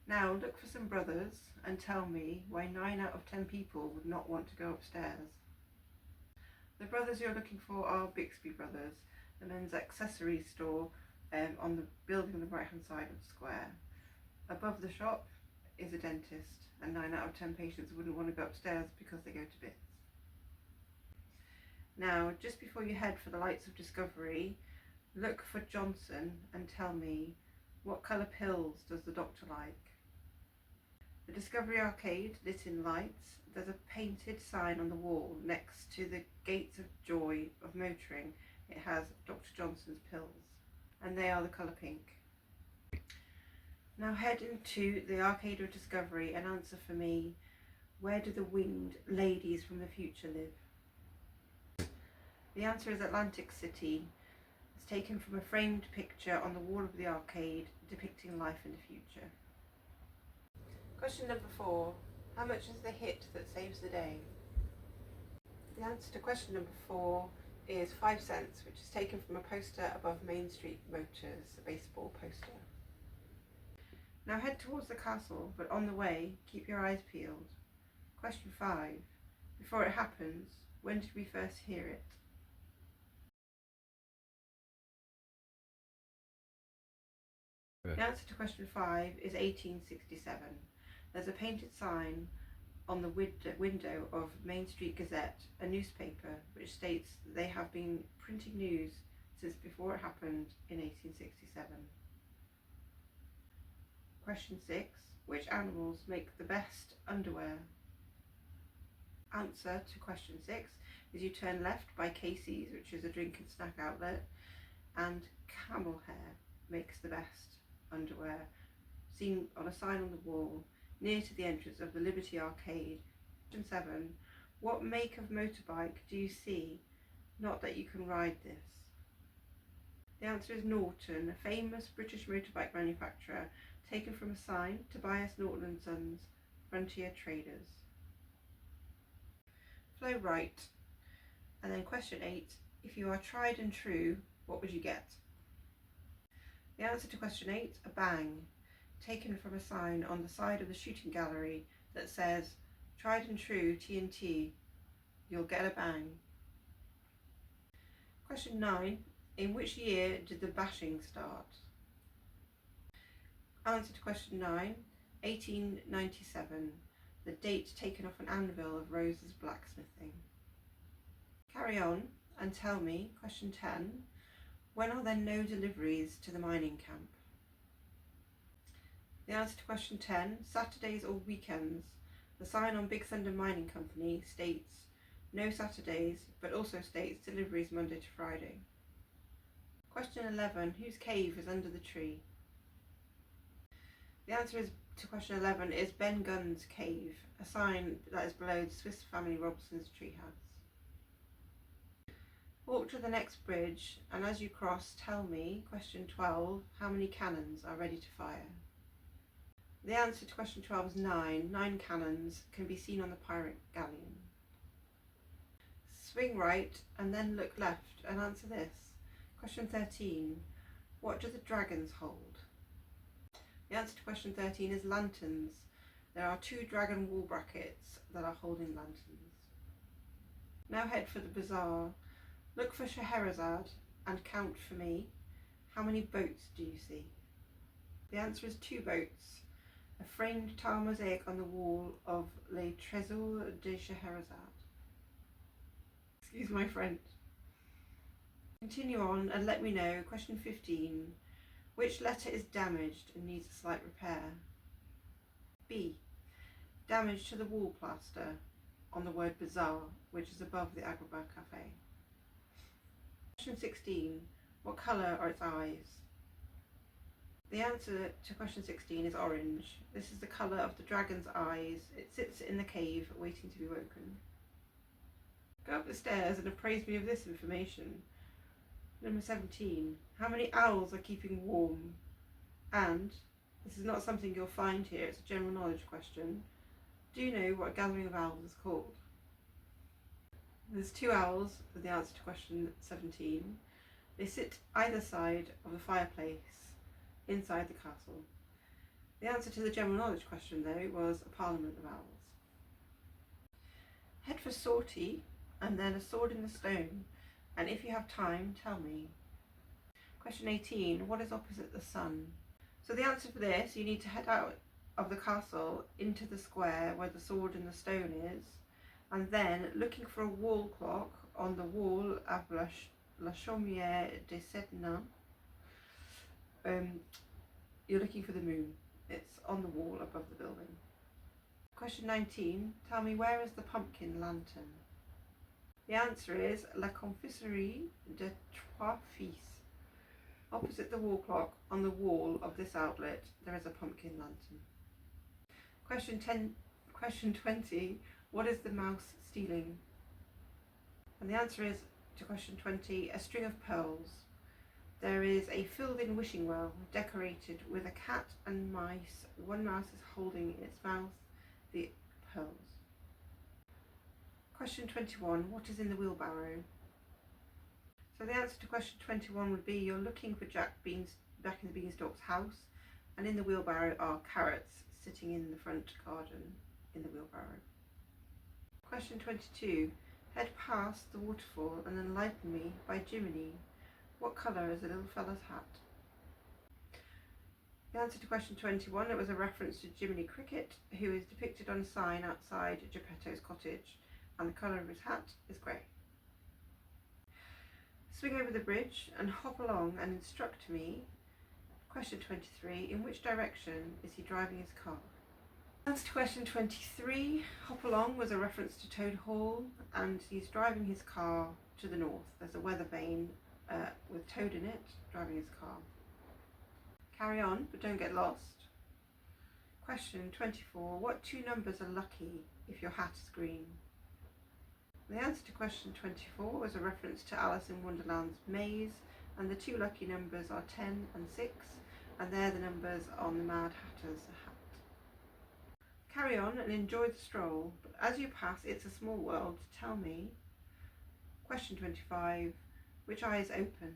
Now look for some brothers and tell me why 9 out of 10 people would not want to go upstairs. The brothers you're looking for are Bixby Brothers, the men's accessories store on the building on the right hand side of the square. Above the shop is a dentist, and 9 out of 10 patients wouldn't want to go upstairs because they go to bits. Now, just before you head for the Lights of Discovery, look for Johnson and tell me, what colour pills does the doctor like? The Discovery Arcade lit in lights. There's a painted sign on the wall next to the Gates of Joy of motoring. It has Dr. Johnson's pills, and they are the colour pink. Now head into the Arcade of Discovery and answer for me, where do the winged ladies from the future live? The answer is Atlantic City. It's taken from a framed picture on the wall of the arcade depicting life in the future. Question number 4. How much is the hit that saves the day? The answer to question number 4 is 5 cents, which is taken from a poster above Main Street Motors, a baseball poster. Now head towards the castle, but on the way, keep your eyes peeled. Question 5. Before it happens, when did we first hear it? The answer to question 5 is 1867. There's a painted sign on the window of Main Street Gazette, a newspaper which states that they have been printing news since before it happened in 1867. Question 6. Which animals make the best underwear? Answer to question 6 is you turn left by Casey's, which is a drink and snack outlet, and camel hair makes the best underwear, seen on a sign on the wall near to the entrance of the Liberty Arcade. Question 7. What make of motorbike do you see? Not that you can ride this. The answer is Norton, a famous British motorbike manufacturer, taken from a sign, Tobias Norton and Sons, Frontier Traders. Flow right. And then question 8. If you are tried and true, what would you get? The answer to question 8, a bang, taken from a sign on the side of the shooting gallery that says, tried and true TNT, you'll get a bang. Question 9. In which year did the bashing start? Answer to question 9, 1897, the date taken off an anvil of Rose's blacksmithing. Carry on and tell me, question 10, when are there no deliveries to the mining camp? The answer to question 10, Saturdays or weekends. The sign on Big Thunder Mining Company states no Saturdays, but also states deliveries Monday to Friday. Question 11, whose cave is under the tree? The answer to question 11 is Ben Gunn's cave, a sign that is below the Swiss Family Robinson's treehouse. Walk to the next bridge, and as you cross, tell me, question 12, how many cannons are ready to fire? The answer to question 12 is 9. 9 cannons can be seen on the pirate galleon. Swing right and then look left and answer this. Question 13. What do the dragons hold? The answer to question 13 is lanterns. There are 2 dragon wall brackets that are holding lanterns. Now head for the bazaar. Look for Scheherazade and count for me. How many boats do you see? The answer is 2 boats. A framed tile mosaic on the wall of Les Trésors de Scheherazade. Excuse my French. Continue on and let me know. Question 15. Which letter is damaged and needs a slight repair? B. Damage to the wall plaster on the word bazaar, which is above the Agrabah Cafe. Question 16. What colour are its eyes? The answer to question 16 is orange. This is the colour of the dragon's eyes. It sits in the cave waiting to be woken. Go up the stairs and appraise me of this information. Number 17. How many owls are keeping warm? And, this is not something you'll find here, it's a general knowledge question. Do you know what a gathering of owls is called? There's 2 owls for the answer to question 17. They sit either side of the fireplace inside the castle. The answer to the general knowledge question though was a Parliament of Owls. Head for sortie and then a sword in the stone, and if you have time, tell me. Question 18, what is opposite the sun? So the answer for this, you need to head out of the castle into the square where the sword and the stone is, and then looking for a wall clock on the wall of la Chaumière des Sept Nains. You're looking for the moon. It's on the wall above the building. Question 19, tell me, where is the pumpkin lantern? The answer is La Confiserie de Trois Fils. Opposite the wall clock on the wall of this outlet, there is a pumpkin lantern. Question 20, what is the mouse stealing? And the answer is, to question 20, a string of pearls. There is a filled-in wishing well decorated with a cat and mice. One mouse is holding in its mouth the pearls. Question 21, what is in the wheelbarrow? So the answer to question 21 would be, you're looking for Jack in the Beanstalk's house, and in the wheelbarrow are carrots sitting in the front garden in the wheelbarrow. Question 22, head past the waterfall and enlighten me by Jiminy. What colour is the little fella's hat? The answer to question 21, it was a reference to Jiminy Cricket, who is depicted on a sign outside Geppetto's cottage, and the colour of his hat is grey. Swing over the bridge and hop along and instruct me. Question 23, in which direction is he driving his car? The answer to question 23, hop along was a reference to Toad Hall, and he's driving his car to the north. There's a weather vane with Toad in it, driving his car. Carry on, but don't get lost. Question 24, what two numbers are lucky if your hat is green? The answer to question 24 was a reference to Alice in Wonderland's maze, and the two lucky numbers are 10 and 6, and they're the numbers on the Mad Hatter's hat. Carry on and enjoy the stroll, but as you pass It's a Small World, tell me. Question 25, which eye is open?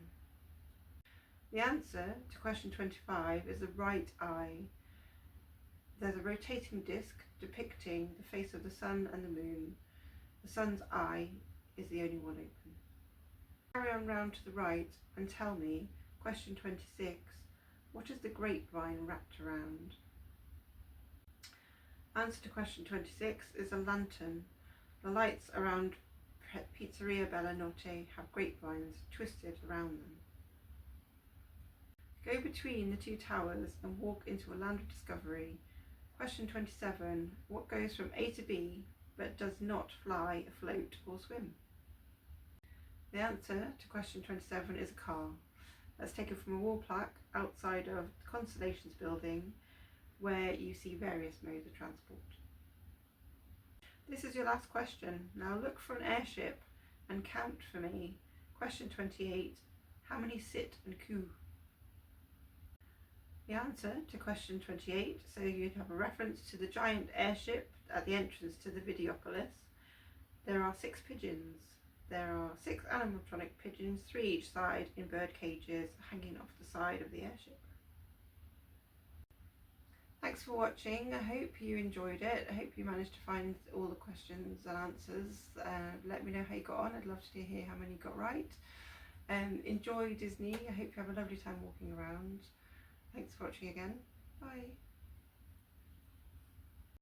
The answer to question 25 is the right eye. There's a rotating disc depicting the face of the sun and the moon. The sun's eye is the only one open. Carry on round to the right and tell me, question 26, what is the grapevine wrapped around? Answer to question 26 is a lantern. The lights around Pizzeria Bella Notte have grapevines twisted around them. Go between the two towers and walk into a land of discovery. Question 27, what goes from A to B but does not fly, float or swim? The answer to question 27 is a car. That's taken from a wall plaque outside of the Constellations building, where you see various modes of transport. This is your last question. Now look for an airship and count for me. Question 28, how many sit and coo? The answer to question 28, so you'd have a reference to the giant airship at the entrance to the Videopolis. There are 6 pigeons. There are 6 animatronic pigeons, 3 each side in bird cages hanging off the side of the airship. Thanks for watching. I hope you enjoyed it. I hope you managed to find all the questions and answers. Let me know how you got on. I'd love to hear how many you got right. Enjoy Disney. I hope you have a lovely time walking around. Thanks for watching again. Bye.